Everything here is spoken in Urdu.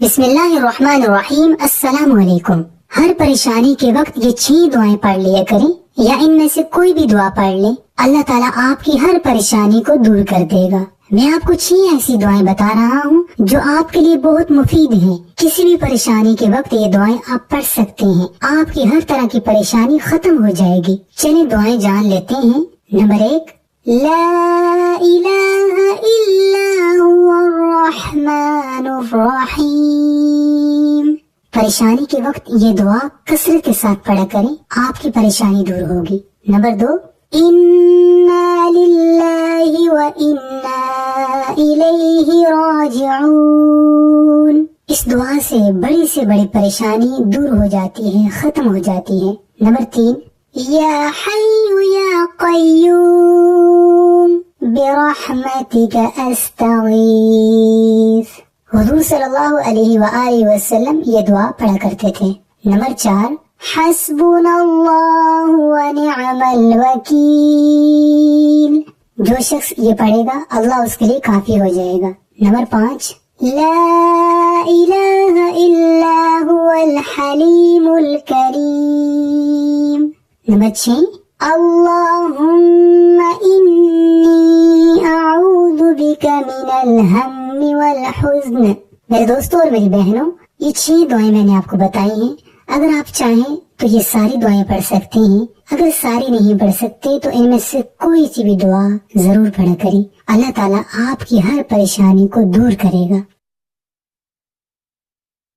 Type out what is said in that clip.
بسم اللہ الرحمن الرحیم۔ السلام علیکم۔ ہر پریشانی کے وقت یہ 6 دعائیں پڑھ لیا کریں، یا ان میں سے کوئی بھی دعا پڑھ لیں، اللہ تعالیٰ آپ کی ہر پریشانی کو دور کر دے گا۔ میں آپ کو 6 ایسی دعائیں بتا رہا ہوں جو آپ کے لیے بہت مفید ہیں۔ کسی بھی پریشانی کے وقت یہ دعائیں آپ پڑھ سکتے ہیں، آپ کی ہر طرح کی پریشانی ختم ہو جائے گی۔ چلیں دعائیں جان لیتے ہیں۔ نمبر 1، لا الہ الا هو الرحمن الرحیم۔ پریشانی کے وقت یہ دعا کثرت کے ساتھ پڑھا کریں، آپ کی پریشانی دور ہوگی۔ نمبر 2، انا للہ وانا الیہ راجعون۔ اس دعا سے بڑی پریشانی دور ہو جاتی ہے، ختم ہو جاتی ہے۔ نمبر 3، یا حی یا قیوم برحمتک استغیث۔ حضور صلی اللہ علیہ وآلہ وسلم یہ دعا پڑھا کرتے تھے۔ نمبر 4، حسبنا اللہ ونعم الوکیل۔ جو شخص یہ پڑھے گا اللہ اس کے لیے کافی ہو جائے گا۔ نمبر 5، لا الہ الا هو الحلیم الکریم۔ نمبر 6، اللہم انی اعوذ بک من الہم والحزن۔ میرے دوستوں اور میری بہنوں، یہ 6 دعائیں میں نے آپ کو بتائی ہیں۔ اگر آپ چاہیں تو یہ ساری دعائیں پڑھ سکتے ہیں، اگر ساری نہیں پڑھ سکتے تو ان میں سے کوئی سی بھی دعا ضرور پڑھا کریں۔ اللہ تعالیٰ آپ کی ہر پریشانی کو دور کرے گا۔